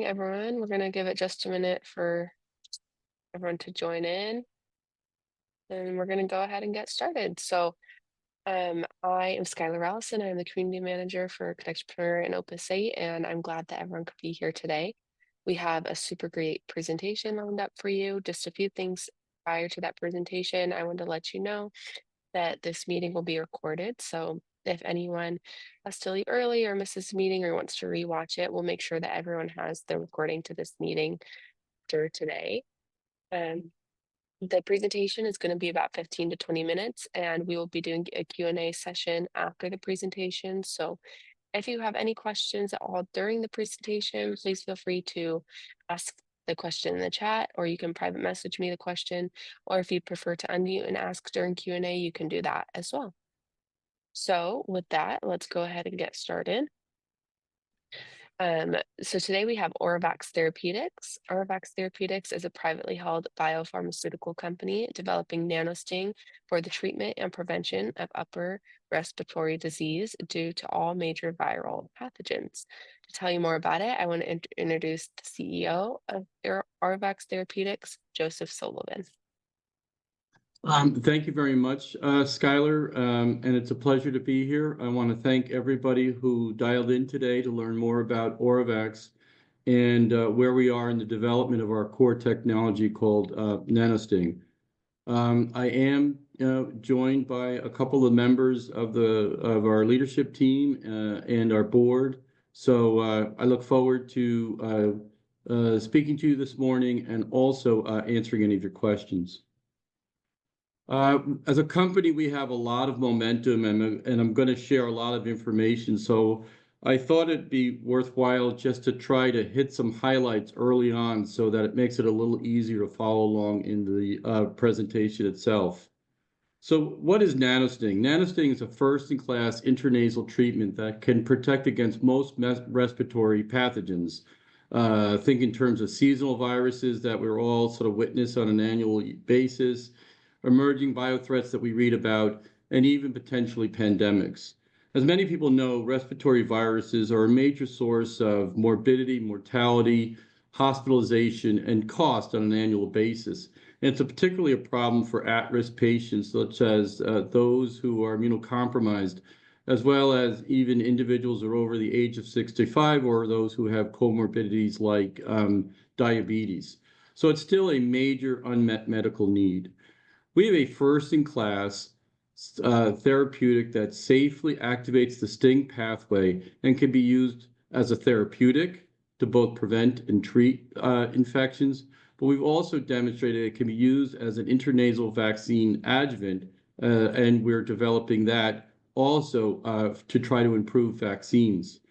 morning, everyone. We're going to give it just a minute for everyone to join in, and we're going to go ahead and get started. I am Skylar Allison. I'm the community manager for CONNECTpreneur and Opus 8, and I'm glad that everyone could be here today. We have a super great presentation lined up for you. Just a few things prior to that presentation. I want to let you know that this meeting will be recorded. So if anyone has to leave early or misses the meeting or wants to rewatch it, we'll make sure that everyone has the recording to this meeting after today. Um, the presentation is going to be about 15 to 20 minutes, and we will be doing a Q&A session after the presentation. So if you have any questions at all during the presentation, please feel free to ask the question in the chat, or you can private message me the question, or if you prefer to unmute and ask during Q&A, you can do that as well. So with that, let's go ahead and get started. So today we have AuraVax Therapeutics. AuraVax Therapeutics is a privately held biopharmaceutical company developing nanosting for the treatment and prevention of upper respiratory disease due to all major viral pathogens. To tell you more about it, I want to introduce the CEO of AuraVax Therapeutics, Joseph Sullivan. Thank you very much, Skylar, and it's a pleasure to be here. I want to thank everybody who dialed in today to learn more about AuraVax and where we are in the development of our core technology called nanosting. I am joined by a couple of members of our leadership team and our board. So I look forward to speaking to you this morning and also answering any of your questions. As a company, we have a lot of momentum, and I'm going to share a lot of information. So I thought it'd be worthwhile just to try to hit some highlights early on so that it makes it a little easier to follow along in the presentation itself. So what is nanosting? Nanosting is a first-in-class intranasal treatment that can protect against most respiratory pathogens. Think in terms of seasonal viruses that we're all sort of witness on an annual basis, emerging biothreats that we read about, and even potentially pandemics. As many people know, respiratory viruses are a major source of morbidity, mortality, hospitalization, and cost on an annual basis. And it's particularly a problem for at-risk patients, such as those who are immunocompromised, as well as even individuals who are over the age of 65 or those who have comorbidities like diabetes. So it's still a major unmet medical need. We have a first-in-class therapeutic that safely activates the STING pathway and can be used as a therapeutic to both prevent and treat infections. But we've also demonstrated it can be used as an intranasal vaccine adjuvant, and we're developing that also to try to improve vaccines.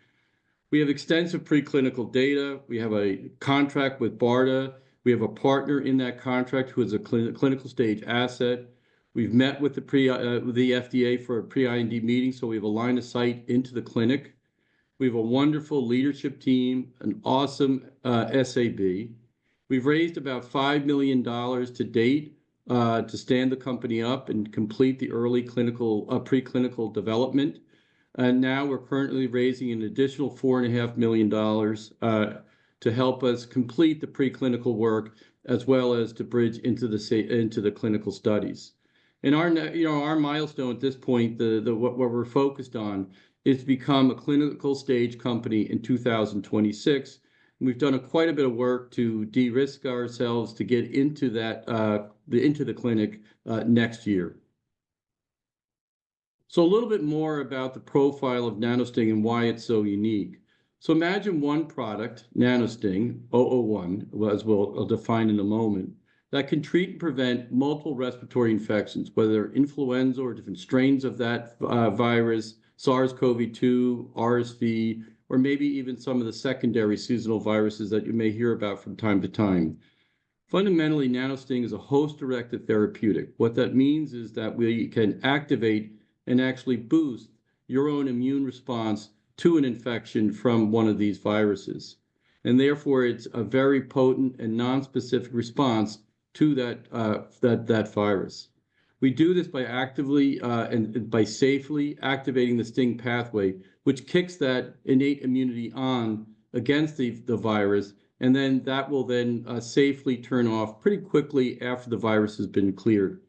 We have extensive preclinical data. We have a contract with BARDA. We have a partner in that contract who is a clinical stage asset. We've met with the FDA for a pre-IND meeting, so we have a line of sight into the clinic. We have a wonderful leadership team, an awesome SAB. We've raised about $5 million to date to stand the company up and complete the early preclinical development. And now we're currently raising an additional $4.5 million to help us complete the preclinical work, as well as to bridge into the clinical studies. And our milestone at this point, what we're focused on, is to become a clinical stage company in 2026. And we've done quite a bit of work to de-risk ourselves to get into the clinic next year. So a little bit more about the profile of nanosting and why it's so unique. So imagine one product, nanosting, 001, as I'll define in a moment, that can treat and prevent multiple respiratory infections, whether they're influenza or different strains of that virus, SARS-CoV-2, RSV, or maybe even some of the secondary seasonal viruses that you may hear about from time to time. Fundamentally, nanosting is a host-directed therapeutic. What that means is that we can activate and actually boost your own immune response to an infection from one of these viruses. And therefore, it's a very potent and non-specific response to that virus. We do this by actively and by safely activating the STING pathway, which kicks that innate immunity on against the virus, and then that will then safely turn off pretty quickly after the virus has been cleared.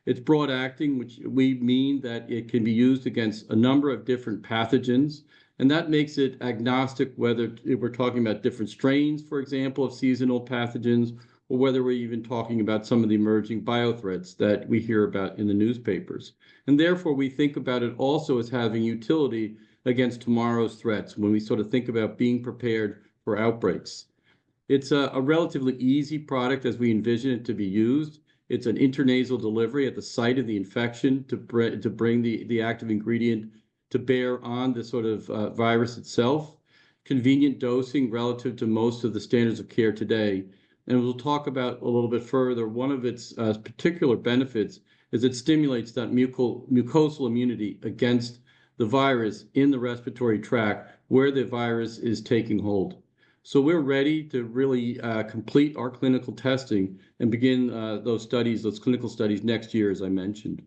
It's broad acting, which we mean that it can be used against a number of different pathogens, and that makes it agnostic whether we're talking about different strains, for example, of seasonal pathogens, or whether we're even talking about some of the emerging biothreats that we hear about in the newspapers. And therefore, we think about it also as having utility against tomorrow's threats when we sort of think about being prepared for outbreaks. It's a relatively easy product as we envision it to be used. It's an intranasal delivery at the site of the infection to bring the active ingredient to bear on the sort of virus itself. Convenient dosing relative to most of the standards of care today. And we'll talk about a little bit further. One of its particular benefits is it stimulates that mucosal immunity against the virus in the respiratory tract where the virus is taking hold. So we're ready to really complete our clinical testing and begin those clinical studies next year, as I mentioned.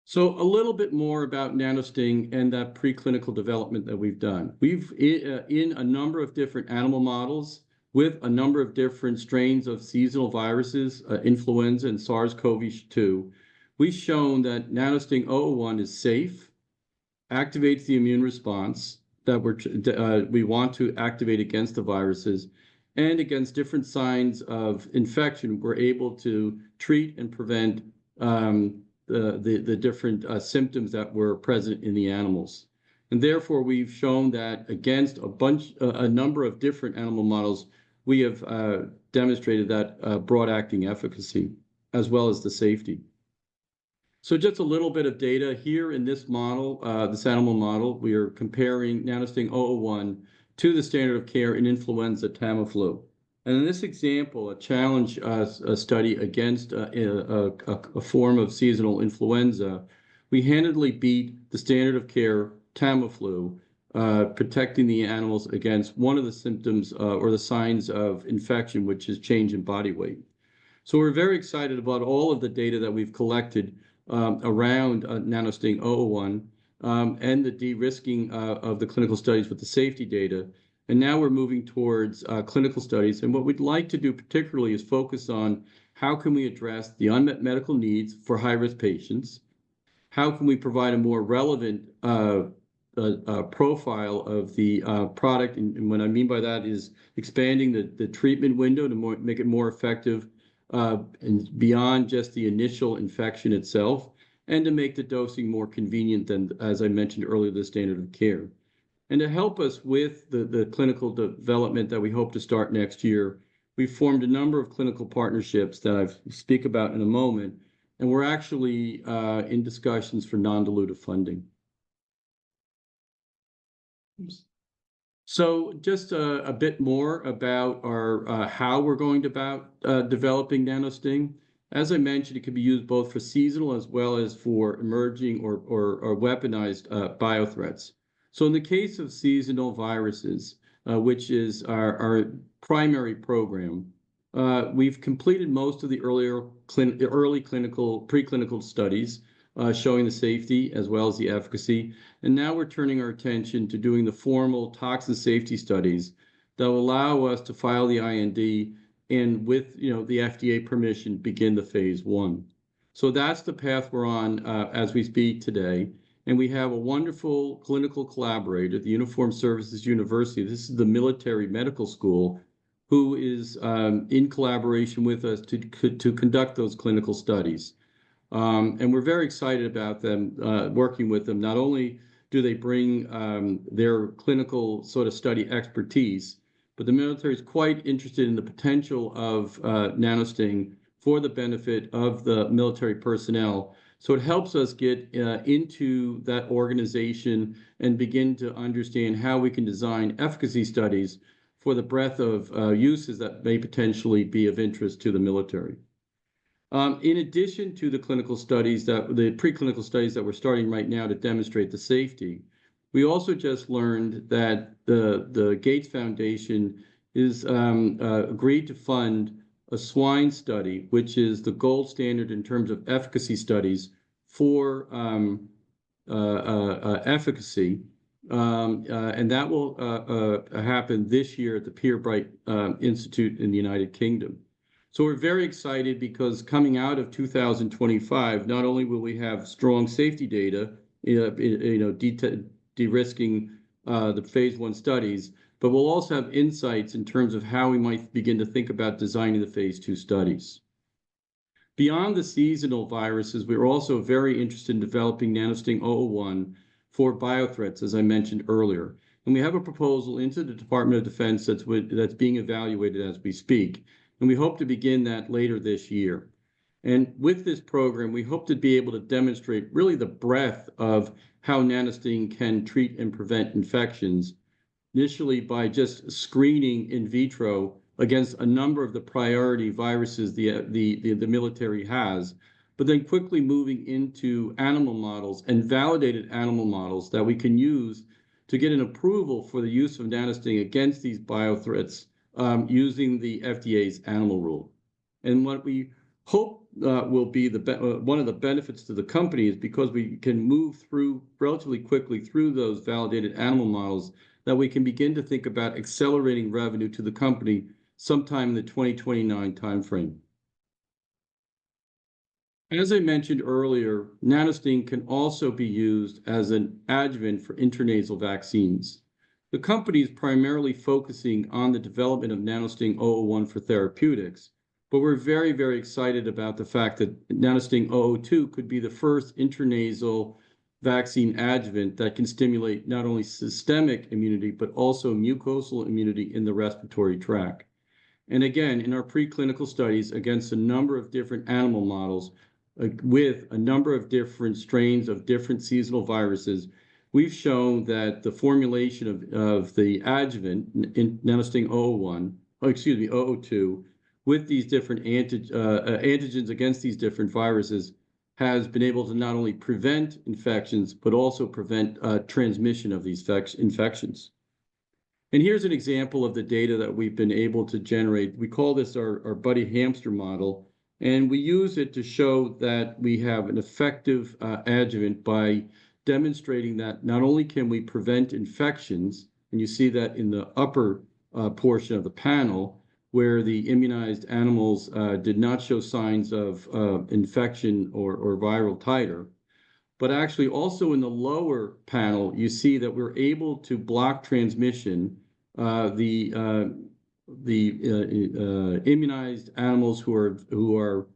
So a little bit more about NanoSting and that preclinical development that we've done. We've, in a number of different animal models with a number of different strains of seasonal viruses, influenza and SARS-CoV-2, we've shown that NanoSting 001 is safe, activates the immune response that we want to activate against the viruses, and against different signs of infection, we're able to treat and prevent the different symptoms that were present in the animals. And therefore, we've shown that against a number of different animal models, we have demonstrated that broad-acting efficacy, as well as the safety. So just a little bit of data here in this model, this animal model, we are comparing NanoSting 001 to the standard of care in influenza Tamiflu. And in this example, a challenge study against a form of seasonal influenza, we handedly beat the standard of care Tamiflu, protecting the animals against one of the symptoms or the signs of infection, which is change in body weight. So we're very excited about all of the data that we've collected around NanoSting 001 and the de-risking of the clinical studies with the safety data. And now we're moving towards clinical studies. And what we'd like to do particularly is focus on how can we address the unmet medical needs for high-risk patients? How can we provide a more relevant profile of the product? And what I mean by that is expanding the treatment window to make it more effective and beyond just the initial infection itself, and to make the dosing more convenient than, as I mentioned earlier, the standard of care. And to help us with the clinical development that we hope to start next year, we've formed a number of clinical partnerships that I'll speak about in a moment, and we're actually in discussions for non-dilutive funding. Oops. So just a bit more about our how we're going about developing NanoSting. As I mentioned, it can be used both for seasonal as well as for emerging or weaponized biothreats. So in the case of seasonal viruses, which is our primary program, we've completed most of the early preclinical studies showing the safety as well as the efficacy. And now we're turning our attention to doing the formal toxin safety studies that will allow us to file the IND and with the FDA permission, begin the phase 1. So that's the path we're on as we speak today. And we have a wonderful clinical collaborator, the Uniformed Services University. This is the military medical school, who is in collaboration with us to conduct those clinical studies. And we're very excited about them, working with them. Not only do they bring their clinical sort of study expertise, but the military is quite interested in the potential of NanoSting for the benefit of the military personnel. So it helps us get into that organization and begin to understand how we can design efficacy studies for the breadth of uses that may potentially be of interest to the military. In addition to the preclinical studies that we're starting right now to demonstrate the safety, we also just learned that the Gates Foundation is agreed to fund a swine study, which is the gold standard in terms of efficacy studies for efficacy and that will happen this year at the Pierbright Institute in the United Kingdom. So we're very excited because coming out of 2025, not only will we have strong safety data, de-risking the phase 1 studies, but we'll also have insights in terms of how we might begin to think about designing the phase 2 studies. Beyond the seasonal viruses, we're also very interested in developing nanosting 001 for biothreats, as I mentioned earlier. And we have a proposal into the Department of Defense that's being evaluated as we speak. And we hope to begin that later this year. And with this program, we hope to be able to demonstrate really the breadth of how nanosting can treat and prevent infections, initially by just screening in vitro against a number of the priority viruses the military has, but then quickly moving into animal models and validated animal models that we can use to get an approval for the use of nanosting against these biothreats using the FDA's animal rule. And what we hope will be one of the benefits to the company is because we can move through relatively quickly through those validated animal models, that we can begin to think about accelerating revenue to the company sometime in the 2029 timeframe. As I mentioned earlier, nanosting can also be used as an adjuvant for intranasal vaccines. The company is primarily focusing on the development of nanosting 001 for therapeutics, but we're very, very excited about the fact that nanosting 002 could be the first intranasal vaccine adjuvant that can stimulate not only systemic immunity, but also mucosal immunity in the respiratory tract. And again, in our preclinical studies against a number of different animal models, with a number of different strains of different seasonal viruses, we've shown that the formulation of the adjuvant in nanosting 002, with these different antigens against these different viruses, has been able to not only prevent infections, but also prevent transmission of these infections. And here's an example of the data that we've been able to generate. We call this our buddy hamster model, and we use it to show that we have an effective adjuvant by demonstrating that not only can we prevent infections, and you see that in the upper portion of the panel, where the immunized animals did not show signs of infection or viral titer, but actually also in the lower panel, you see that we're able to block transmission. The immunized animals who are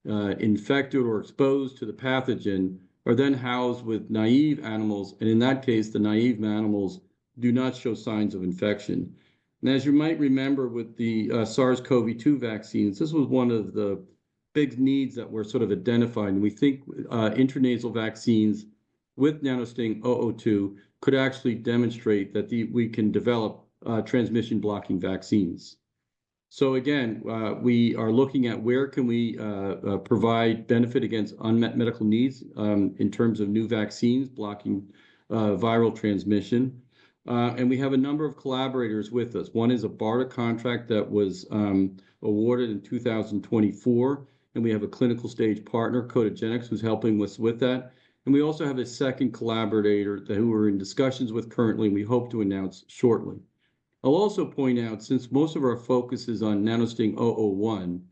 infected or exposed to the pathogen are then housed with naive animals, and in that case, the naive animals do not show signs of infection. And as you might remember with the SARS-CoV-2 vaccines, this was one of the big needs that were sort of identified. And we think intranasal vaccines with nanosting 002 could actually demonstrate that we can develop transmission blocking vaccines. So again, we are looking at where can we provide benefit against unmet medical needs in terms of new vaccines blocking viral transmission. And we have a number of collaborators with us. One is a BARDA contract that was awarded in 2024, and we have a clinical stage partner, CONNECTpreneur, who's helping us with that. And we also have a second collaborator who we're in discussions with currently, and we hope to announce shortly. I'll also point out, since most of our focus is on nanosting 001,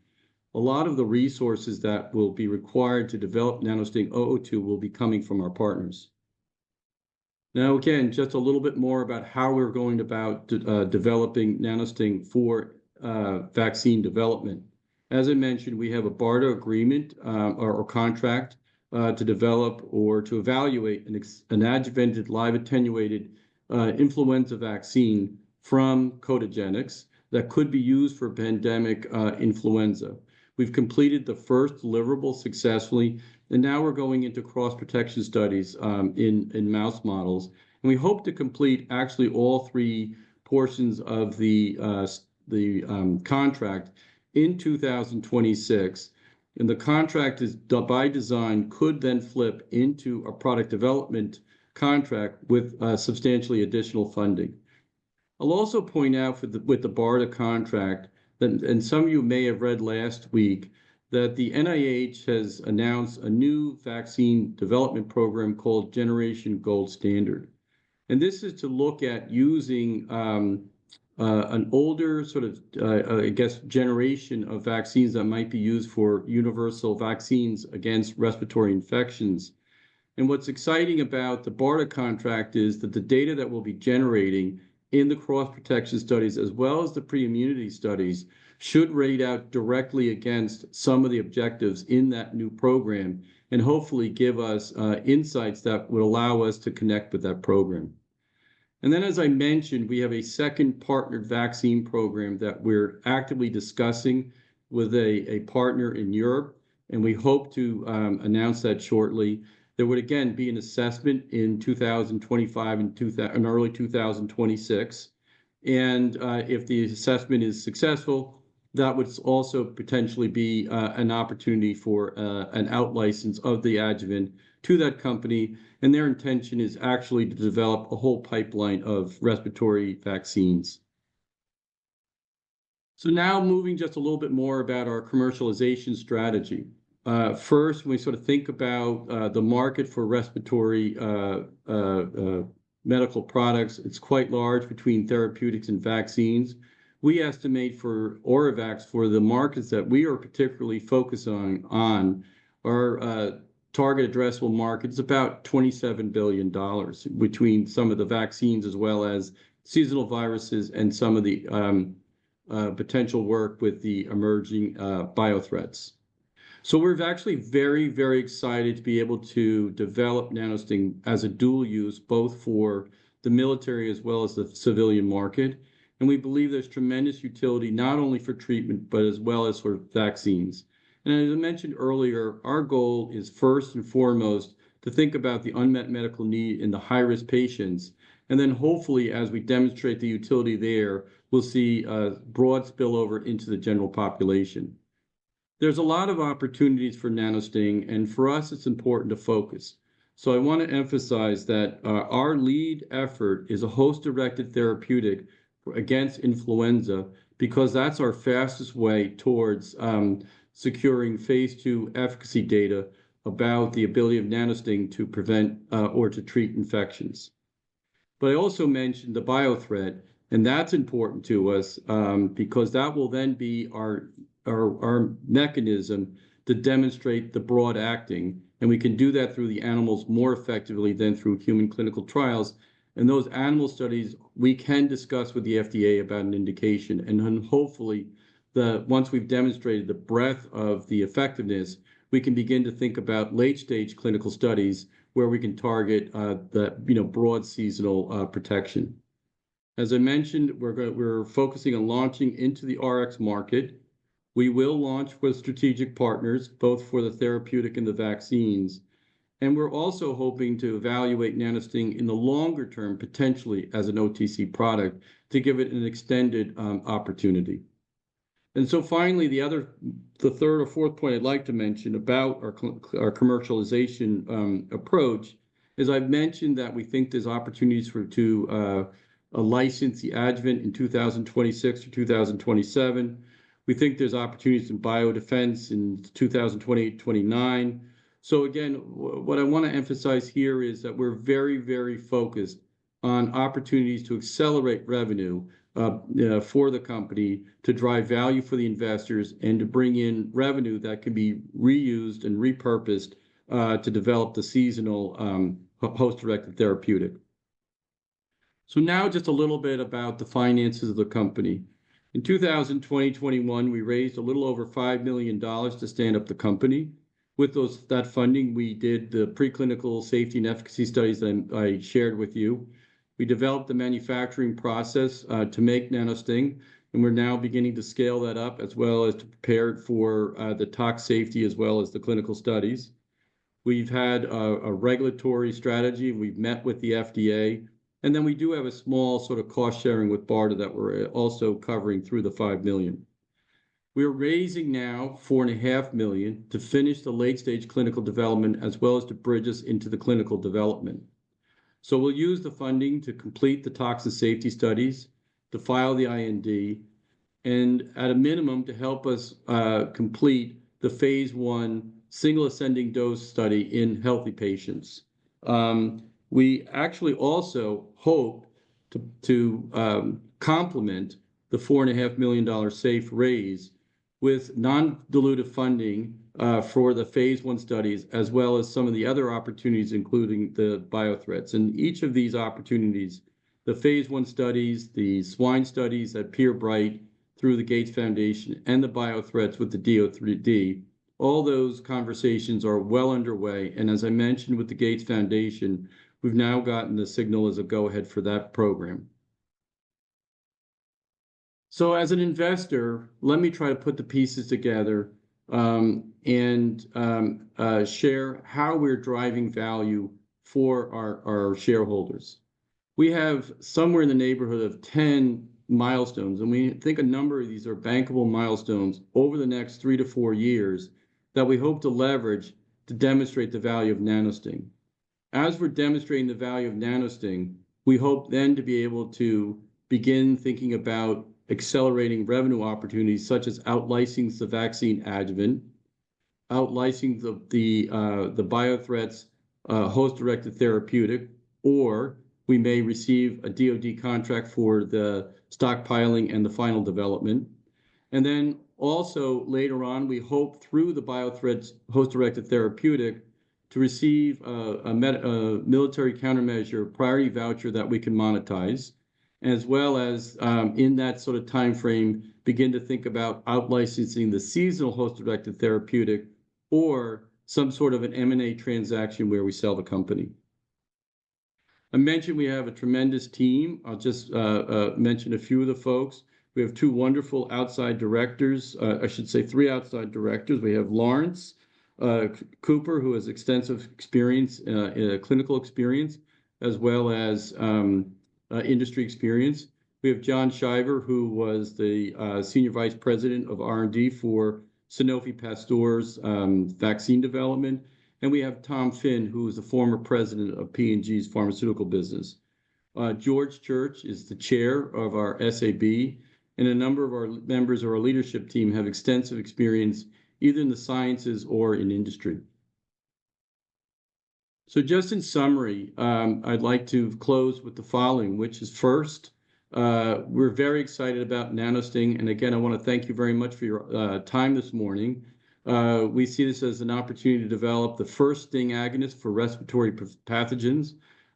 a lot of the resources that will be required to develop nanosting 002 will be coming from our partners. Now, again, just a little bit more about how we're going about developing nanosting for vaccine development. As I mentioned, we have a BARDA agreement or contract to develop or to evaluate an adjuvanted live attenuated influenza vaccine from CONNECTpreneur that could be used for pandemic influenza. We've completed the first deliverable successfully, and now we're going into cross-protection studies in mouse models. And we hope to complete actually all three portions of the contract in 2026. And the contract is by design could then flip into a product development contract with substantially additional funding. I'll also point out with the BARDA contract that, and some of you may have read last week, that the NIH has announced a new vaccine development program called Generation Gold Standard. And this is to look at using an older sort of, I guess, generation of vaccines that might be used for universal vaccines against respiratory infections. And what's exciting about the BARDA contract is that the data that we'll be generating in the cross-protection studies, as well as the pre-immunity studies, should read out directly against some of the objectives in that new program, and hopefully give us insights that would allow us to connect with that program. And then, as I mentioned, we have a second partnered vaccine program that we're actively discussing with a partner in Europe, and we hope to announce that shortly. There would again be an assessment in 2025 and early 2026. And if the assessment is successful, that would also potentially be an opportunity for an out-license of the adjuvant to that company. And their intention is actually to develop a whole pipeline of respiratory vaccines. So now moving just a little bit more about our commercialization strategy. First, when we sort of think about the market for respiratory medical products, it's quite large between therapeutics and vaccines. We estimate for AuraVax, for the markets that we are particularly focused on our target addressable market is about $27 billion between some of the vaccines as well as seasonal viruses and some of the potential work with the emerging biothreats. So we're actually very, very excited to be able to develop NanoSting as a dual use, both for the military as well as the civilian market. And we believe there's tremendous utility, not only for treatment, but as well as for vaccines. And as I mentioned earlier, our goal is first and foremost to think about the unmet medical need in the high-risk patients. And then hopefully, as we demonstrate the utility there, we'll see a broad spillover into the general population. There's a lot of opportunities for NanoSting, and for us, it's important to focus. So I want to emphasize that our lead effort is a host-directed therapeutic against influenza, because that's our fastest way towards securing phase 2 efficacy data about the ability of NanoSting to prevent or to treat infections. But I also mentioned the biothreat, and that's important to us because that will then be our mechanism to demonstrate the broad acting, and we can do that through the animals more effectively than through human clinical trials. And those animal studies we can discuss with the FDA about an indication, and then hopefully once we've demonstrated the breadth of the effectiveness, we can begin to think about late-stage clinical studies where we can target the broad seasonal protection. As I mentioned, we're focusing on launching into the RX market. We will launch with strategic partners, both for the therapeutic and the vaccines. And we're also hoping to evaluate NanoSting in the longer term, potentially as an OTC product, to give it an extended opportunity. And so finally, the third or fourth point I'd like to mention about our commercialization approach is I've mentioned that we think there's opportunities to license the adjuvant in 2026 or 2027. We think there's opportunities in biodefense in 2028-29. So again, what I want to emphasize here is that we're very, very focused on opportunities to accelerate revenue for the company, to drive value for the investors, and to bring in revenue that can be reused and repurposed to develop the seasonal host-directed therapeutic. So now just a little bit about the finances of the company. In 2020-21, we raised a little over $5 million to stand up the company. With that funding, we did the preclinical safety and efficacy studies that I shared with you. We developed the manufacturing process to make NanoSting, and we're now beginning to scale that up as well as to prepare it for the tox safety as well as the clinical studies. We've had a regulatory strategy. We've met with the FDA. And then we do have a small sort of cost sharing with BARDA that we're also covering through the $5 million. We're raising now $4.5 million to finish the late-stage clinical development as well as to bridge us into the clinical development. So we'll use the funding to complete the tox and safety studies, to file the IND, and at a minimum to help us complete the phase 1 single ascending dose study in healthy patients. we actually also hope to complement the $4.5 million SAFE raise with non-dilutive funding for the phase 1 studies, as well as some of the other opportunities, including the biothreats. And each of these opportunities, the phase 1 studies, the swine studies at PeerBright through the Gates Foundation, and the biothreats with the DO3D, all those conversations are well underway. And as I mentioned with the Gates Foundation, we've now gotten the signal as a go-ahead for that program. So as an investor, let me try to put the pieces together and share how we're driving value for our shareholders. We have somewhere in the neighborhood of 10 milestones, and we think a number of these are bankable milestones over the next 3 to 4 years that we hope to leverage to demonstrate the value of NanoSting. As we're demonstrating the value of NanoSting, we hope then to be able to begin thinking about accelerating revenue opportunities such as out-licensing the vaccine adjuvant, out-licensing the biothreats host-directed therapeutic, or we may receive a DoD contract for the stockpiling and the final development. And then also later on, we hope through the biothreats host-directed therapeutic to receive a military countermeasure priority voucher that we can monetize, as well as in that sort of time frame, begin to think about out-licensing the seasonal host-directed therapeutic or some sort of an M&A transaction where we sell the company. I mentioned we have a tremendous team. I'll just mention a few of the folks. We have 2 wonderful outside directors. I should say 3 outside directors. We have Lawrence Cooper, who has extensive experience, clinical experience, as well as industry experience. We have John Shiver, who was the Senior Vice President of R&D for Sanofi Pasteur's vaccine development. And we have Tom Finn, who is the former president of P&G's pharmaceutical business. George Church is the chair of our SAB, and a number of our members of our leadership team have extensive experience either in the sciences or in industry. So just in summary, I'd like to close with the following, which is first, we're very excited about NanoSting. And again, I want to thank you very much for your time this morning. We see this as an opportunity to develop the first STING agonist for respiratory pathogens,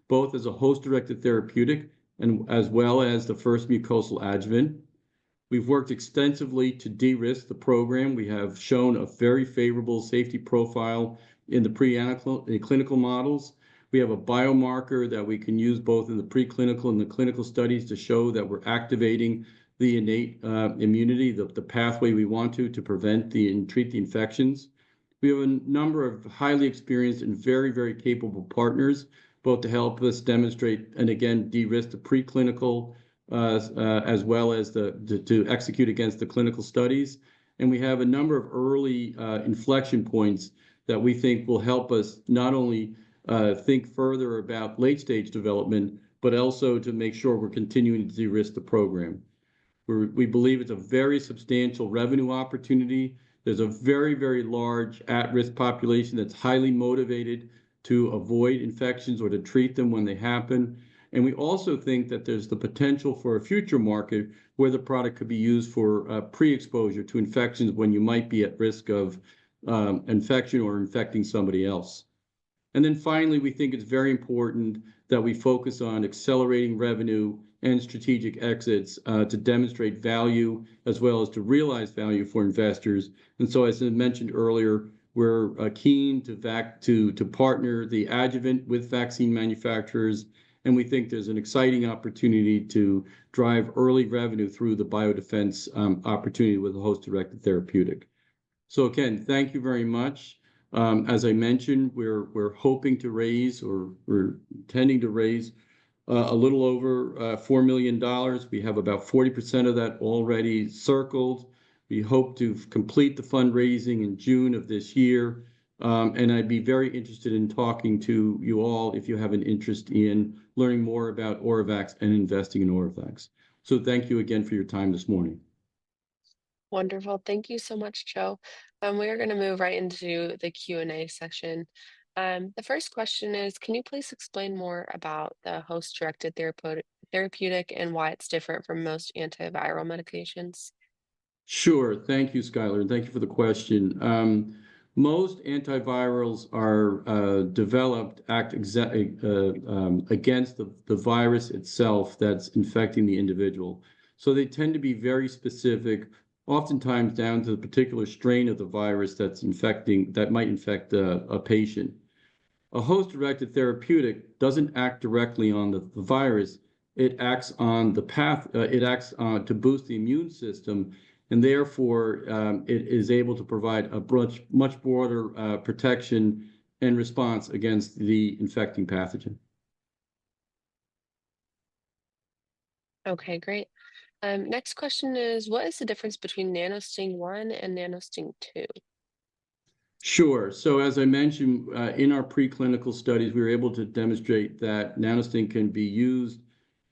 both as a host-directed therapeutic and as well as the first mucosal adjuvant. We've worked extensively to de-risk the program. We have shown a very favorable safety profile in the clinical models. We have a biomarker that we can use both in the preclinical and the clinical studies to show that we're activating the innate immunity, the pathway we want to prevent and treat the infections. We have a number of highly experienced and very, very capable partners, both to help us demonstrate and again, de-risk the preclinical as well as to execute against the clinical studies. And we have a number of early inflection points that we think will help us not only think further about late-stage development, but also to make sure we're continuing to de-risk the program. We believe it's a very substantial revenue opportunity. There's a very, very large at-risk population that's highly motivated to avoid infections or to treat them when they happen. And we also think that there's the potential for a future market where the product could be used for pre-exposure to infections when you might be at risk of infection or infecting somebody else. And then finally, we think it's very important that we focus on accelerating revenue and strategic exits to demonstrate value as well as to realize value for investors. And so, as I mentioned earlier, we're keen to partner the adjuvant with vaccine manufacturers, and we think there's an exciting opportunity to drive early revenue through the biodefense opportunity with a host-directed therapeutic. So again, thank you very much. As I mentioned, we're hoping to raise, or we're intending to raise a little over $4 million. We have about 40% of that already circled. We hope to complete the fundraising in June of this year. And I'd be very interested in talking to you all if you have an interest in learning more about AuraVax and investing in AuraVax. So thank you again for your time this morning. Wonderful. Thank you so much, Joe. We are going to move right into the Q&A section. The first question is, can you please explain more about the host-directed therapeutic and why it's different from most antiviral medications? Sure. Thank you, Skylar, and thank you for the question. Most antivirals are developed against the virus itself that's infecting the individual. So they tend to be very specific, oftentimes down to the particular strain of the virus that might infect a patient. A host-directed therapeutic doesn't act directly on the virus. It acts on the path. It acts to boost the immune system, and therefore it is able to provide a much broader protection and response against the infecting pathogen. Okay, great. Next question is, what is the difference between nanosting 1 and nanosting 2? Sure. So as I mentioned, in our preclinical studies, we were able to demonstrate that nanosting can be used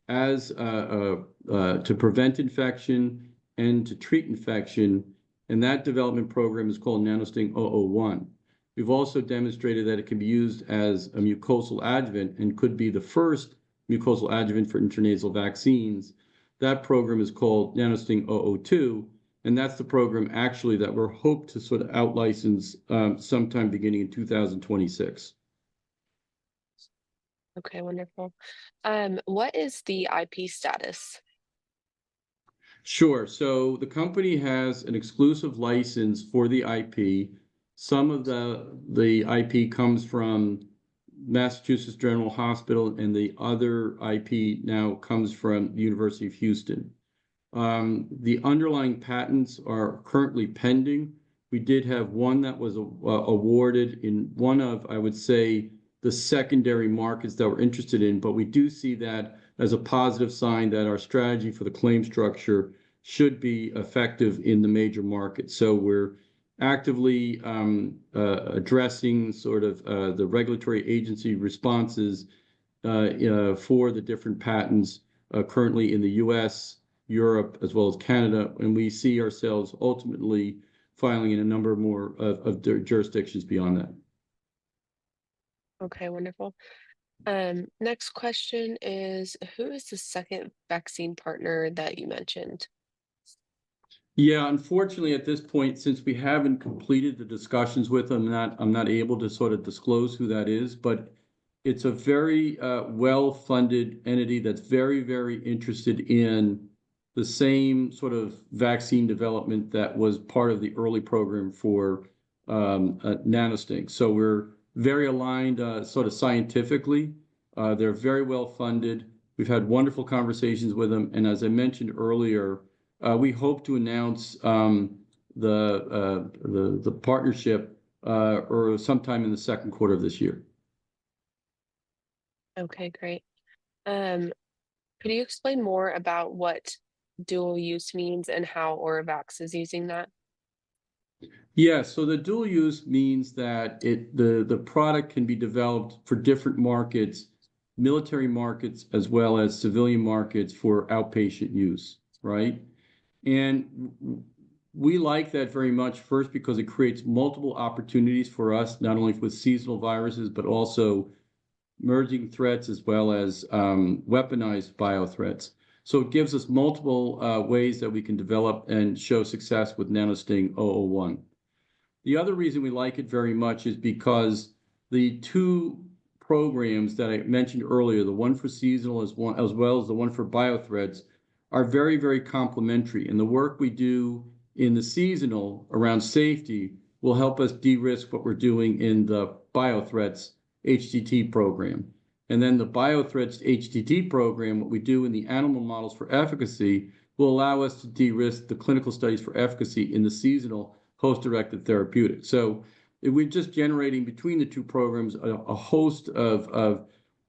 as to prevent infection and to treat infection, and that development program is called nanosting 001. We've also demonstrated that it can be used as a mucosal adjuvant and could be the first mucosal adjuvant for intranasal vaccines. That program is called nanosting 002, and that's the program actually that we're hoped to sort of out-license sometime beginning in 2026. Okay, wonderful. What is the IP status? Sure. So the company has an exclusive license for the IP. Some of the IP comes from Massachusetts General Hospital, and the other IP now comes from the University of Houston. The underlying patents are currently pending. We did have one that was awarded in one of, I would say, the secondary markets that we're interested in, but we do see that as a positive sign that our strategy for the claim structure should be effective in the major markets. So we're actively addressing sort of the regulatory agency responses for the different patents currently in the US, Europe, as well as Canada, and we see ourselves ultimately filing in a number more of jurisdictions beyond that. Okay, wonderful. Next question is, who is the second vaccine partner that you mentioned? Yeah, unfortunately, at this point, since we haven't completed the discussions with them, I'm not able to sort of disclose who that is, but it's a very well-funded entity that's very, very interested in the same sort of vaccine development that was part of the early program for nanosting. So we're very aligned sort of scientifically. They're very well funded. We've had wonderful conversations with them. And as I mentioned earlier, we hope to announce the partnership or sometime in the second quarter of this year. Okay, great. Um, could you explain more about what dual use means and how AuraVax is using that? Yeah, so the dual use means that the product can be developed for different markets, military markets, as well as civilian markets for outpatient use, right? And we like that very much, first because it creates multiple opportunities for us, not only with seasonal viruses, but also emerging threats as well as weaponized biothreats. So it gives us multiple ways that we can develop and show success with nanosting 001. The other reason we like it very much is because the two programs that I mentioned earlier, the one for seasonal as well as the one for biothreats, are very, very complementary. And the work we do in the seasonal around safety will help us de-risk what we're doing in the biothreats HTT program. And then the biothreats HTT program, what we do in the animal models for efficacy, will allow us to de-risk the clinical studies for efficacy in the seasonal host-directed therapeutics. So we're just generating between the two programs a host of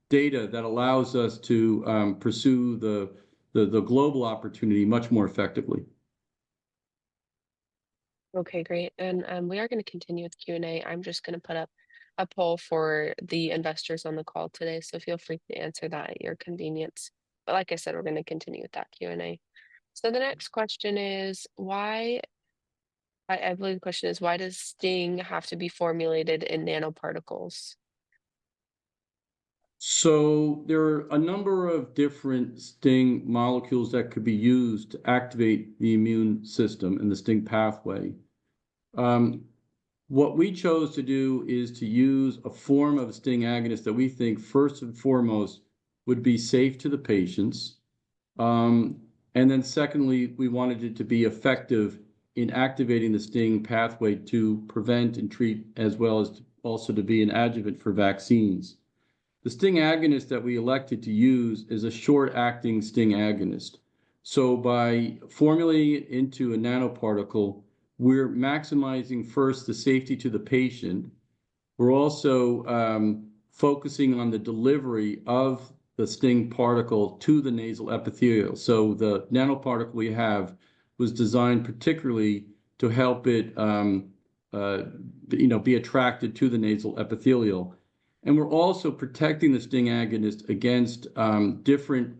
data that allows us to pursue the global opportunity much more effectively. Okay, great. And we are going to continue with Q&A. I'm just going to put up a poll for the investors on the call today, so feel free to answer that at your convenience. But like I said, we're going to continue with that Q&A. So the next question is, I believe the question is, why does Sting have to be formulated in nanoparticles? So there are a number of different STING molecules that could be used to activate the immune system and the STING pathway. What we chose to do is to use a form of a STING agonist that we think first and foremost would be safe to the patients. And then secondly, we wanted it to be effective in activating the STING pathway to prevent and treat, as well as also to be an adjuvant for vaccines. The STING agonist that we elected to use is a short-acting STING agonist. So by formulating it into a nanoparticle, we're maximizing first the safety to the patient. We're also focusing on the delivery of the STING particle to the nasal epithelial. So the nanoparticle we have was designed particularly to help it be attracted to the nasal epithelial. And we're also protecting the STING agonist against different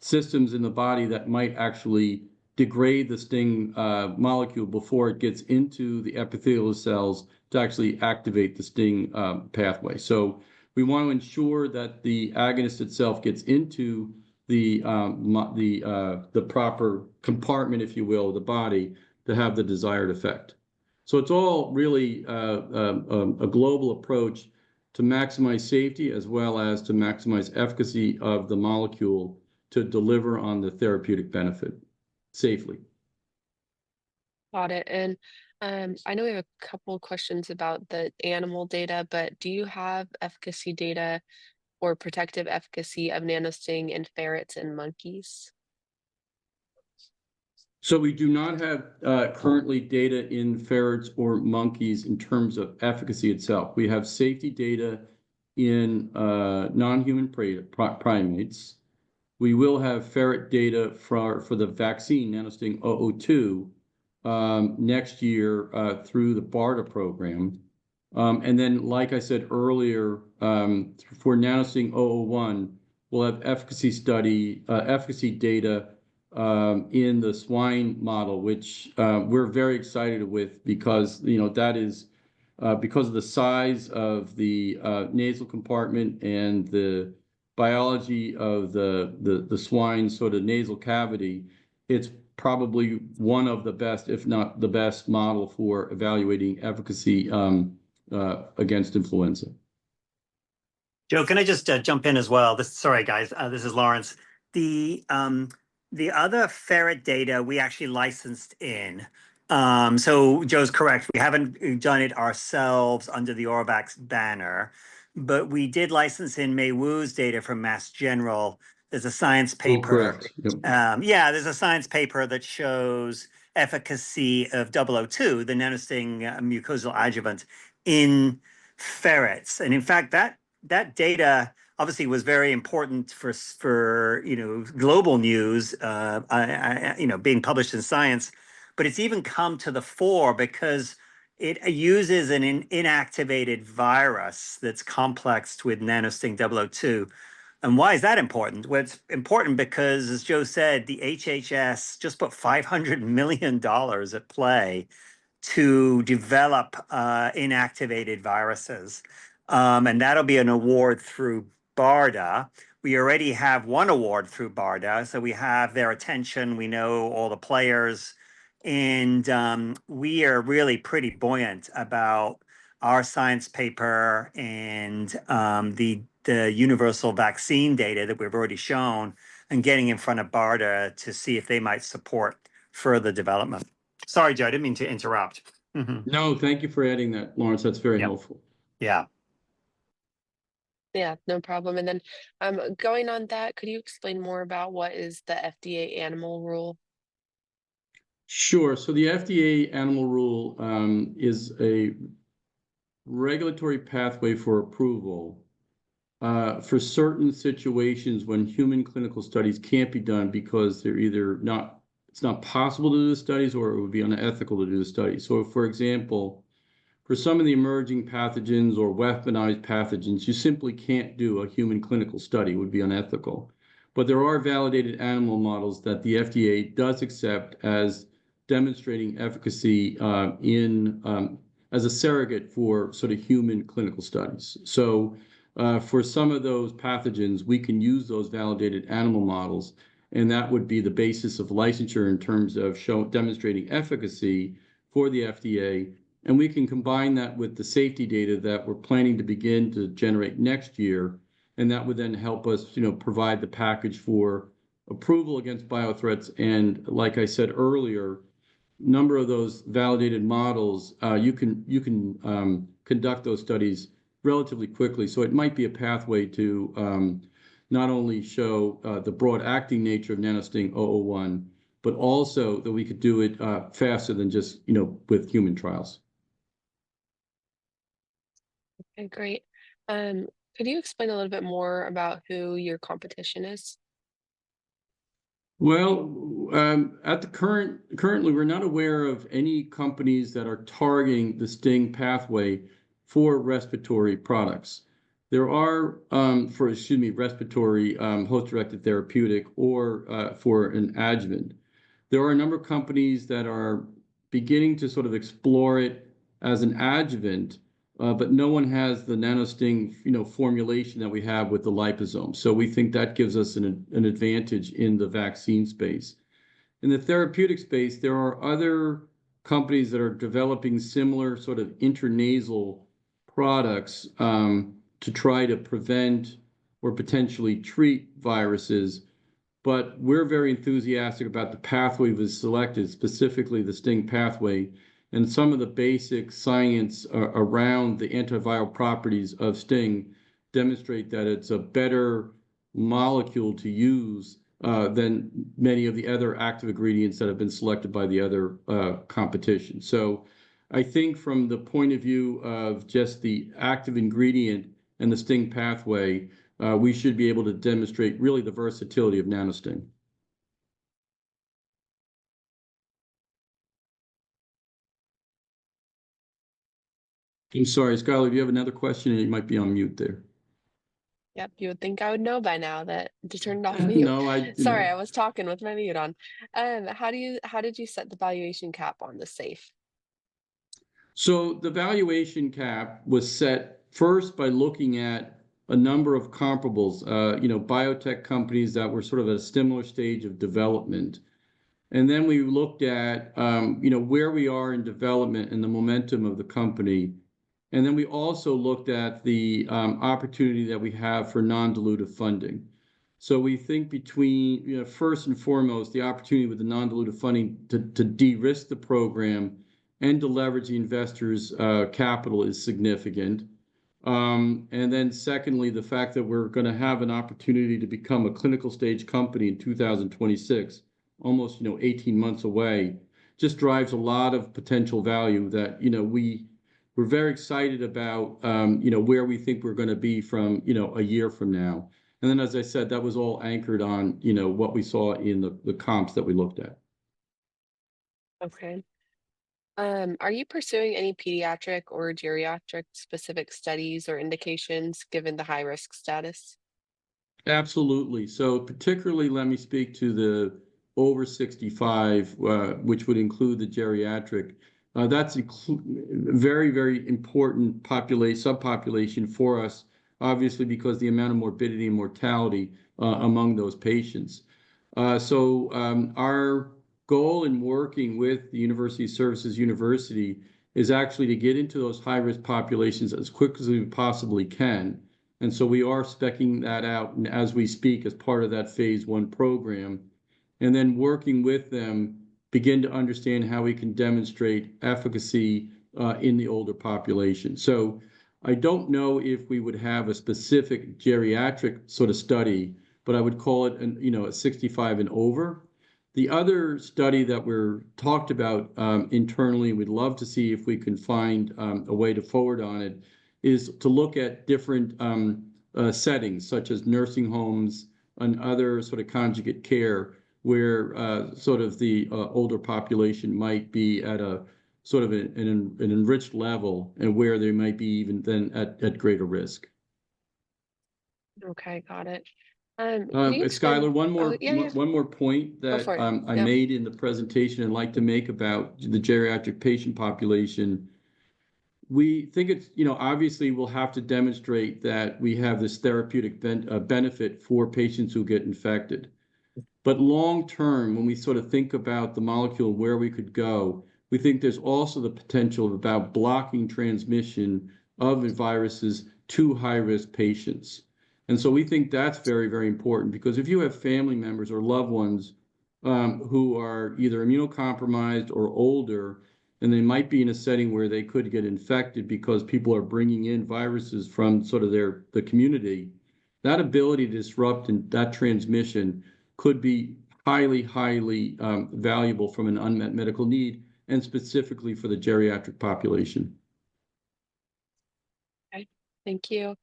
systems in the body that might actually degrade the STING molecule before it gets into the epithelial cells to actually activate the STING pathway. So we want to ensure that the agonist itself gets into the proper compartment, if you will, of the body to have the desired effect. So it's all really a global approach to maximize safety as well as to maximize efficacy of the molecule to deliver on the therapeutic benefit safely. Got it. And I know we have a couple questions about the animal data, but do you have efficacy data or protective efficacy of nanosting in ferrets and monkeys? So we do not have currently data in ferrets or monkeys in terms of efficacy itself. We have safety data in non-human primates. We will have ferret data for the vaccine nanosting 002 next year through the BARDA program. And then, like I said earlier, for nanosting 001, we'll have efficacy data in the swine model, which we're very excited with because that is because of the size of the nasal compartment and the biology of the swine sort of nasal cavity. It's probably one of the best, if not the best, model for evaluating efficacy against influenza. Joe, can I just jump in as well? Sorry, guys, this is Lawrence. The other ferret data we actually licensed in. So Joe's correct. We haven't done it ourselves under the AuraVax banner, but we did license in Mei Wu's data from Mass General. There's a science paper. Correct. Yep. Yeah, there's a science paper that shows efficacy of 002, the nanosting mucosal adjuvant, in ferrets. And in fact, that data obviously was very important for global news, being published in Science, but it's even come to the fore because it uses an inactivated virus that's complexed with nanosting 002. And why is that important? Well, it's important because, as Joe said, the HHS just put $500 million at play to develop inactivated viruses. And that'll be an award through BARDA. We already have one award through BARDA, so we have their attention. We know all the players, and we are really pretty buoyant about our science paper and the universal vaccine data that we've already shown, and getting in front of BARDA to see if they might support further development. Sorry, Joe, I didn't mean to interrupt. No, thank you for adding that, Lawrence. That's very helpful. Yeah. Yeah, no problem. And then going on that, could you explain more about what is the FDA animal rule? Sure. So the FDA animal rule is a regulatory pathway for approval for certain situations when human clinical studies can't be done because they're either it's not possible to do the studies or it would be unethical to do the studies. So, for example, for some of the emerging pathogens or weaponized pathogens, you simply can't do a human clinical study. It would be unethical. But there are validated animal models that the FDA does accept as demonstrating efficacy in as a surrogate for sort of human clinical studies. So for some of those pathogens, we can use those validated animal models, and that would be the basis of licensure in terms of demonstrating efficacy for the FDA. And we can combine that with the safety data that we're planning to begin to generate next year, and that would then help us, provide the package for approval against biothreats. And like I said earlier, number of those validated models, you can conduct those studies relatively quickly. So it might be a pathway to not only show the broad acting nature of nanosting 001, but also that we could do it faster than just with human trials. Okay, great. Could you explain a little bit more about who your competition is? Well, at the currently, we're not aware of any companies that are targeting the STING pathway for respiratory products. There are respiratory host-directed therapeutic or for an adjuvant. There are a number of companies that are beginning to sort of explore it as an adjuvant, but no one has the nanosting, formulation that we have with the liposome. So we think that gives us an advantage in the vaccine space. In the therapeutic space, there are other companies that are developing similar sort of intranasal products to try to prevent or potentially treat viruses. But we're very enthusiastic about the pathway we've selected, specifically the STING pathway, and some of the basic science around the antiviral properties of STING demonstrate that it's a better molecule to use than many of the other active ingredients that have been selected by the other competition. So I think from the point of view of just the active ingredient and the STING pathway, we should be able to demonstrate really the versatility of nanosting. I'm sorry, Skylar, do you have another question? You might be on mute there. Yep, you would think I would know by now that to turn it off mute. No, Sorry, I was talking with my mute on. How did you set the valuation cap on the safe? So the valuation cap was set first by looking at a number of comparables, biotech companies that were sort of at a similar stage of development. And then we looked at, where we are in development and the momentum of the company. And then we also looked at the opportunity that we have for non-dilutive funding. So we think between, first and foremost, the opportunity with the non-dilutive funding to de-risk the program and to leverage the investors' capital is significant. And then secondly, the fact that we're going to have an opportunity to become a clinical stage company in 2026, almost 18 months away, just drives a lot of potential value that we're very excited about where we think we're going to be from a year from now. And then, as I said, that was all anchored on what we saw in the comps that we looked at. Okay. Are you pursuing any pediatric or geriatric specific studies or indications given the high risk status? Absolutely. So particularly, let me speak to the over 65, which would include the geriatric. That's very, very important subpopulation for us, obviously, because the amount of morbidity and mortality among those patients. So our goal in working with the University Services University is actually to get into those high-risk populations as quick as we possibly can. And so we are speccing that out as we speak as part of that phase 1 program. And then working with them, begin to understand how we can demonstrate efficacy in the older population. So I don't know if we would have a specific geriatric sort of study, but I would call it a 65 and over. The other study that we're talked about internally, we'd love to see if we can find a way to forward on it, is to look at different settings, such as nursing homes and other sort of conjugate care, where sort of the older population might be at a sort of an enriched level, and where they might be even then at greater risk. Okay, got it. Skylar, one more point that I made in the presentation and like to make about the geriatric patient population we think it's, obviously we'll have to demonstrate that we have this therapeutic benefit for patients who get infected. But long term, when we sort of think about the molecule, where we could go, we think there's also the potential about blocking transmission of viruses to high-risk patients. And so we think that's very, very important, because if you have family members or loved ones who are either immunocompromised or older, and they might be in a setting where they could get infected because people are bringing in viruses from sort of the community, that ability to disrupt and that transmission could be highly, highly valuable from an unmet medical need, and specifically for the geriatric population. Okay, thank you.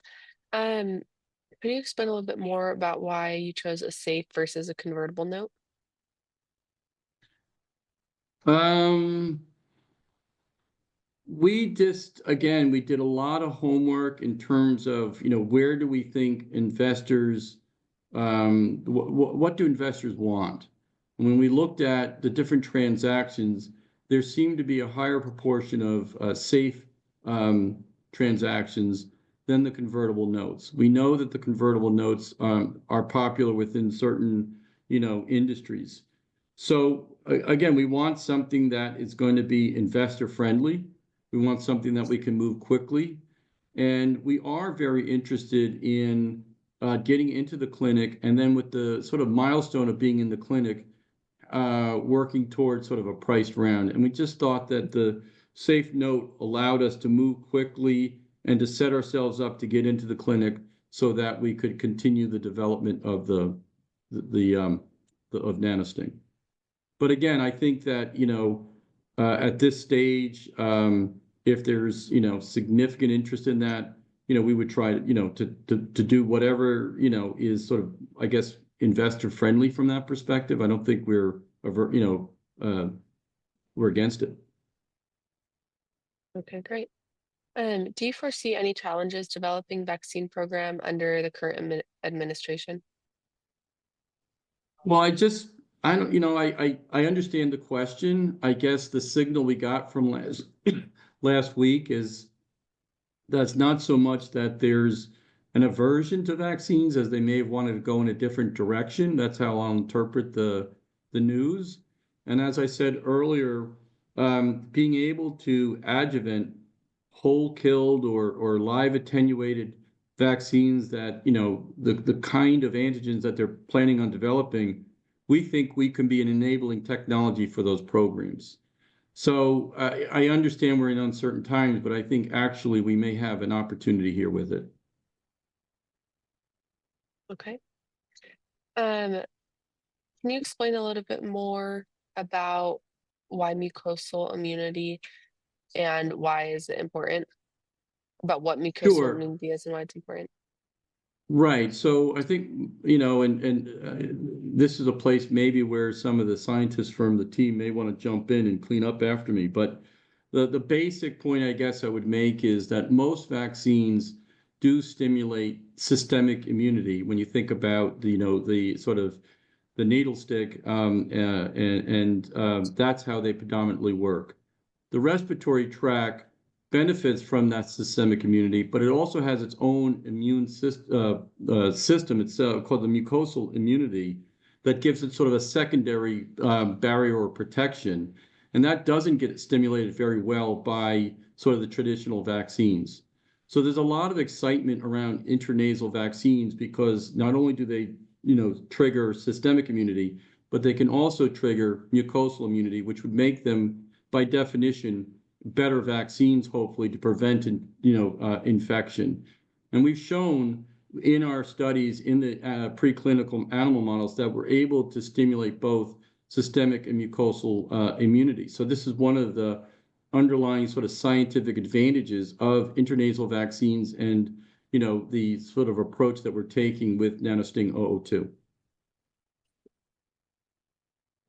Could you explain a little bit more about why you chose a safe versus a convertible note? We just, again, we did a lot of homework in terms of, where do we think investors, what do investors want? And when we looked at the different transactions, there seemed to be a higher proportion of safe transactions than the convertible notes. We know that the convertible notes are popular within certain, industries. So again, we want something that is going to be investor friendly. We want something that we can move quickly. And we are very interested in getting into the clinic, and then with the sort of milestone of being in the clinic, working towards sort of a priced round. And we just thought that the safe note allowed us to move quickly and to set ourselves up to get into the clinic so that we could continue the development of of nanosting. But again, I think that, at this stage, if there's, significant interest in that, we would try to do whatever, is sort of, I guess, investor friendly from that perspective. I don't think we're against it. Okay, great. Do you foresee any challenges developing vaccine program under the current administration? Well, I don't, I understand the question. I guess the signal we got from last week is that's not so much that there's an aversion to vaccines as they may have wanted to go in a different direction. That's how I'll interpret the news. And as I said earlier, being able to adjuvant whole killed or live attenuated vaccines that, the kind of antigens that they're planning on developing, we think we can be an enabling technology for those programs. So I understand we're in uncertain times, but I think actually we may have an opportunity here with it. Okay. Can you explain a little bit more about why mucosal immunity and why is it important? About what mucosal Sure. immunity is and why it's important? Right. So I think, this is a place maybe where some of the scientists from the team may want to jump in and clean up after me. But the basic point I guess I would make is that most vaccines do stimulate systemic immunity when you think about the sort of the needle stick, and that's how they predominantly work. The respiratory tract benefits from that systemic immunity, but it also has its own immune system. It's called the mucosal immunity that gives it sort of a secondary barrier or protection. And that doesn't get stimulated very well by sort of the traditional vaccines. So there's a lot of excitement around intranasal vaccines because not only do they, trigger systemic immunity, but they can also trigger mucosal immunity, which would make them, by definition, better vaccines, hopefully, to prevent, infection. And we've shown in our studies in the preclinical animal models that we're able to stimulate both systemic and mucosal immunity. So this is one of the underlying sort of scientific advantages of intranasal vaccines and, the sort of approach that we're taking with nanosting 002.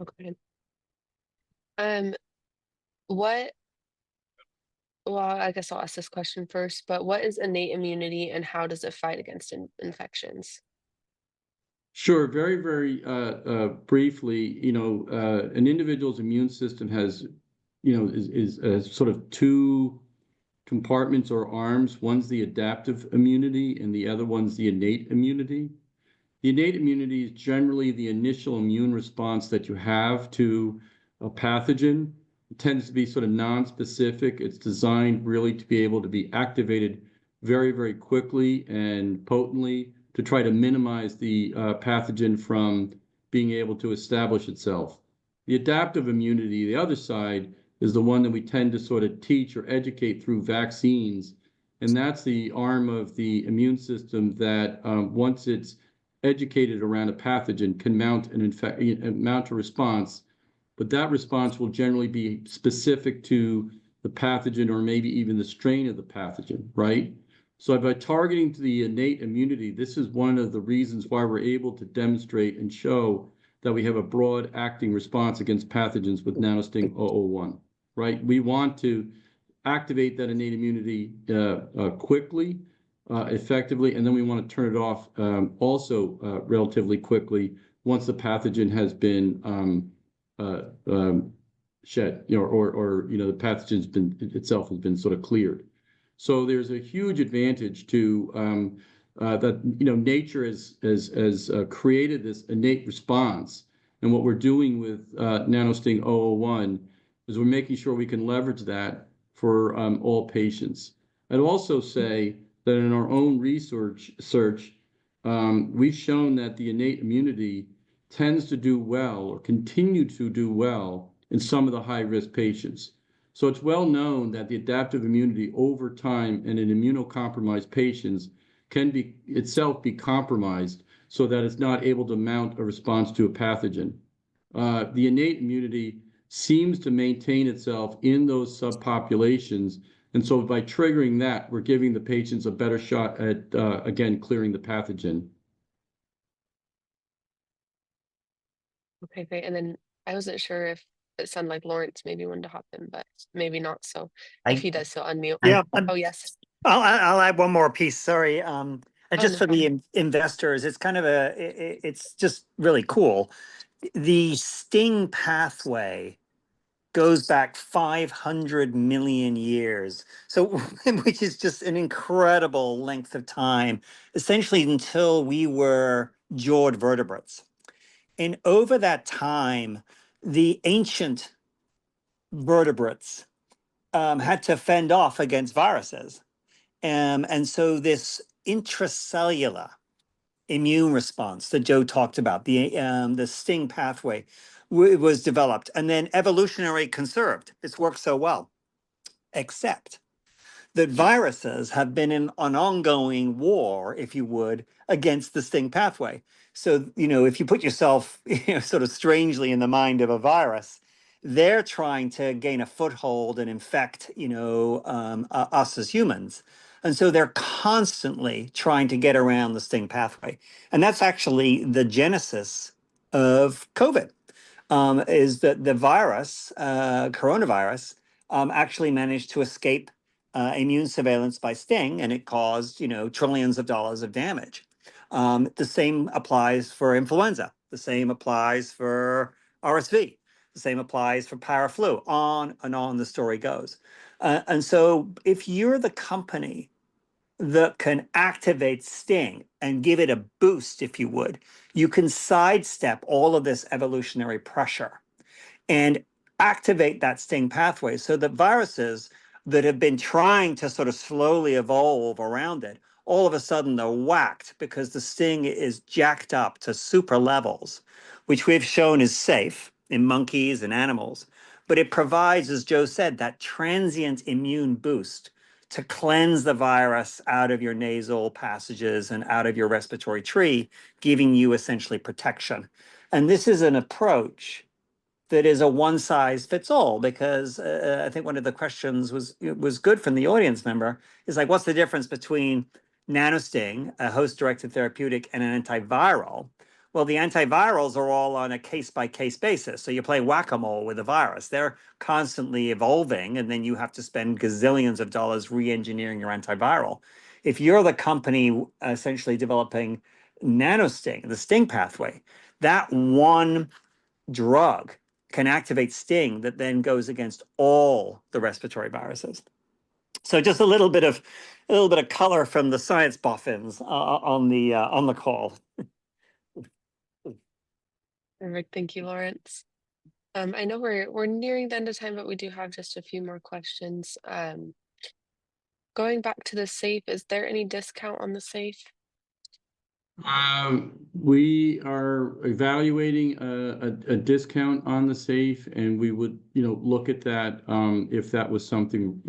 Okay. What Well, I guess I'll ask this question first, but what is innate immunity and how does it fight against infections? Sure. Very, very briefly, an individual's immune system has, is sort of two compartments or arms. One's the adaptive immunity and the other one's the innate immunity. The innate immunity is generally the initial immune response that you have to a pathogen. It tends to be sort of non-specific. It's designed really to be able to be activated very, very quickly and potently to try to minimize the pathogen from being able to establish itself. The adaptive immunity, the other side, is the one that we tend to sort of teach or educate through vaccines. And that's the arm of the immune system that once it's educated around a pathogen can mount a response, but that response will generally be specific to the pathogen or maybe even the strain of the pathogen, right? So by targeting to the innate immunity, this is one of the reasons why we're able to demonstrate and show that we have a broad acting response against pathogens with nanosting 001, right? We want to activate that innate immunity quickly, effectively, and then we want to turn it off also relatively quickly once the pathogen has been shed, or the pathogen's been itself has been sort of cleared. So there's a huge advantage to that. Nature has created this innate response, and what we're doing with nanosting 001 is we're making sure we can leverage that for all patients. I'd also say that in our own research, we've shown that the innate immunity tends to do well or continue to do well in some of the high-risk patients. So it's well known that the adaptive immunity over time in an immunocompromised patients can be itself be compromised so that it's not able to mount a response to a pathogen. The innate immunity seems to maintain itself in those subpopulations. And so by triggering that, we're giving the patients a better shot at, again, clearing the pathogen. Okay, great. And then I wasn't sure if it sounded like Lawrence maybe wanted to hop in, but maybe not. So if he does, so unmute. Yeah. Oh, yes. I'll add one more piece. Sorry. And just no for problem. the investors, it's kind of it's just really cool. The STING pathway goes back 500 million years. So, which is just an incredible length of time, essentially until we were jawed vertebrates. And over that time, the ancient vertebrates had to fend off against viruses. And so this intracellular immune response that Joe talked about, the STING pathway, was developed and then evolutionary conserved. It's worked so well, except that viruses have been in an ongoing war, if you would, against the STING pathway. So, if you put yourself sort of strangely in the mind of a virus, they're trying to gain a foothold and infect, us as humans. And so they're constantly trying to get around the STING pathway. And that's actually the genesis of COVID, is that the virus, coronavirus, actually managed to escape immune surveillance by STING, and it caused, trillions of dollars of damage. The same applies for influenza. The same applies for RSV. The same applies for paraflu. On and on the story goes. And so if you're the company that can activate STING and give it a boost, if you would, you can sidestep all of this evolutionary pressure and activate that STING pathway so that viruses that have been trying to sort of slowly evolve around it, all of a sudden they're whacked because the STING is jacked up to super levels, which we've shown is safe in monkeys and animals. But it provides, as Joe said, that transient immune boost to cleanse the virus out of your nasal passages and out of your respiratory tree, giving you essentially protection. And this is an approach that is a one size fits all, because I think one of the questions was good from the audience member, is like, what's the difference between nanosting, a host-directed therapeutic, and an antiviral? Well, the antivirals are all on a case-by-case basis. So you play whack-a-mole with a virus. They're constantly evolving, and then you have to spend gazillions of dollars re-engineering your antiviral. If you're the company essentially developing nanosting, the STING pathway, that one drug can activate STING that then goes against all the respiratory viruses. So just a little bit of color from the science boffins on the call. Perfect. Thank you, Lawrence. I know we're nearing the end of time, but we do have just a few more questions. Going back to the safe, is there any discount on the safe? We are evaluating a discount on the safe, and we would, look at that if that was something,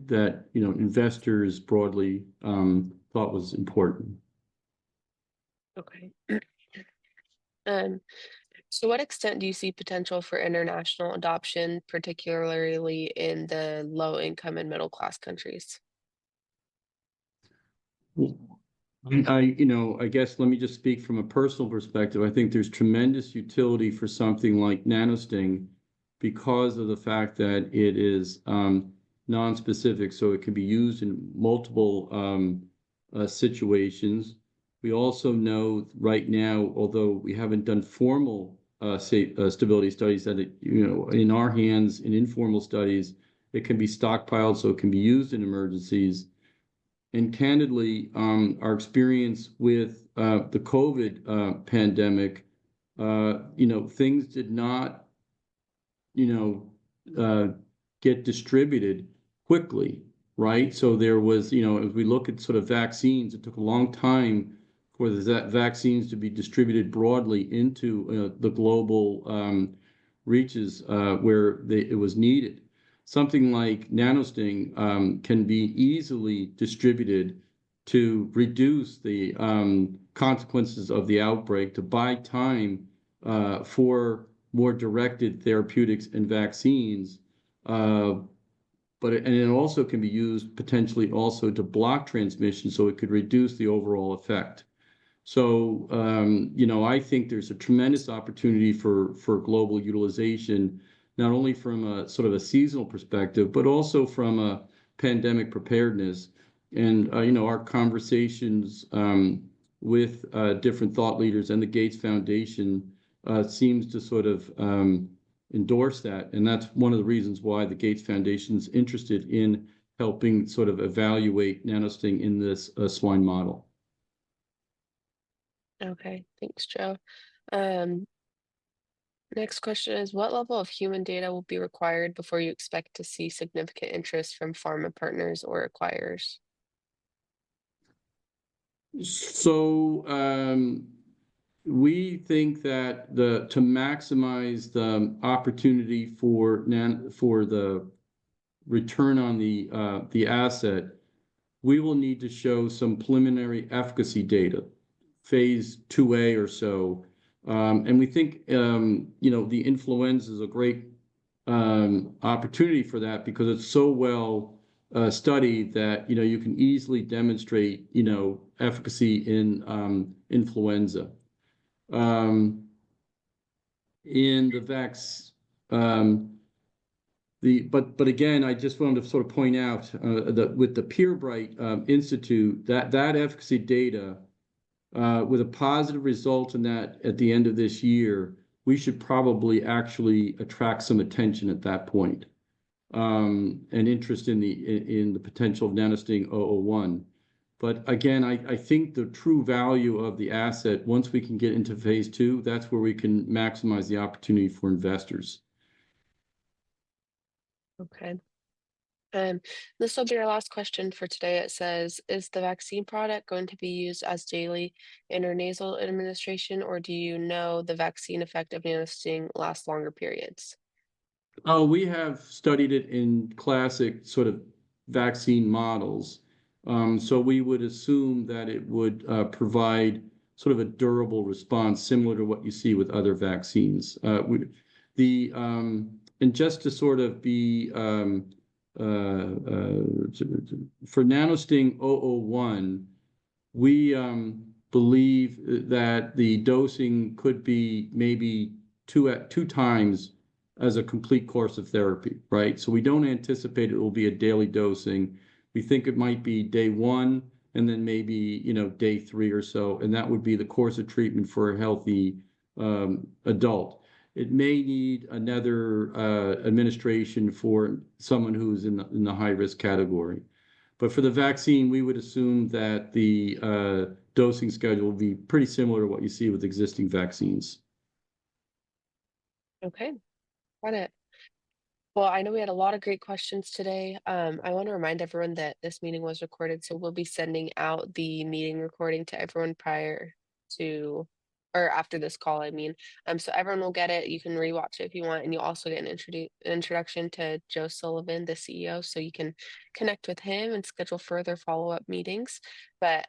that, investors broadly thought was important. Okay. To what extent do you see potential for international adoption, particularly in the low income and middle class countries? I guess let me just speak from a personal perspective. I think there's tremendous utility for something like nanosting because of the fact that it is non-specific, so it can be used in multiple situations. We also know right now, although we haven't done formal stability studies, that in our hands, in informal studies, it can be stockpiled, so it can be used in emergencies. And candidly, our experience with the COVID pandemic, things did not, get distributed quickly, right? So there was, as we look at sort of vaccines, it took a long time for the vaccines to be distributed broadly into the global reaches where it was needed. Something like nanosting can be easily distributed to reduce the consequences of the outbreak, to buy time for more directed therapeutics and vaccines. And it also can be used potentially also to block transmission, so it could reduce the overall effect. So, I think there's a tremendous opportunity for global utilization, not only from a sort of a seasonal perspective, but also from a pandemic preparedness. And, our conversations with different thought leaders and the Gates Foundation seems to sort of endorse that. And that's one of the reasons why the Gates Foundation is interested in helping sort of evaluate nanosting in this swine model. Okay, thanks, Joe. Um, Next question is, what level of human data will be required before you expect to see significant interest from pharma partners or acquirers? So we think that to maximize the opportunity for the return on the asset, we will need to show some preliminary efficacy data, phase 2A or so. And we think, the influenza is a great opportunity for that because it's so well studied that, you can easily demonstrate, efficacy in influenza. In the but again, I just wanted to sort of point out that with the PureBright Institute, that efficacy data, with a positive result in that at the end of this year, we should probably actually attract some attention at that point, and interest in the potential of nanosting 001. But again, I think the true value of the asset, once we can get into phase 2, that's where we can maximize the opportunity for investors. Okay. This will be our last question for today. It says, is the vaccine product going to be used as daily intranasal administration, or do you know the vaccine effect of nanosting lasts longer periods? Oh, we have studied it in classic sort of vaccine models. So we would assume that it would provide sort of a durable response similar to what you see with other vaccines. And just to sort of be for nanosting 001, we believe that the dosing could be maybe two times as a complete course of therapy, right? So we don't anticipate it will be a daily dosing. We think it might be day 1 and then maybe, day 3 or so, and that would be the course of treatment for a healthy adult. it may need another administration for someone who's in the high risk category. But for the vaccine, we would assume that the dosing schedule will be pretty similar to what you see with existing vaccines. Okay, got it. Well, I know we had a lot of great questions today. I want to remind everyone that this meeting was recorded, so we'll be sending out the meeting recording to everyone prior to or after this call, I mean. So everyone will get it. You can rewatch it if you want, and you'll also get an introduction to Joe Sullivan, the CEO, so you can connect with him and schedule further follow-up meetings. But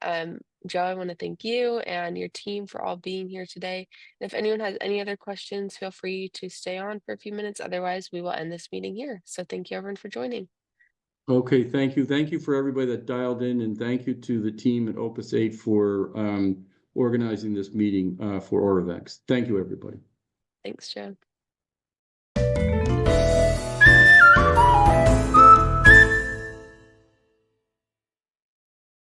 Joe, I want to thank you and your team for all being here today. And if anyone has any other questions, feel free to stay on for a few minutes. Otherwise, we will end this meeting here. So thank you everyone for joining. Okay, thank you. Thank you for everybody that dialed in, and thank you to the team at Opus 8 for organizing this meeting for AuraVax. Thank you, everybody. Thanks, Joe.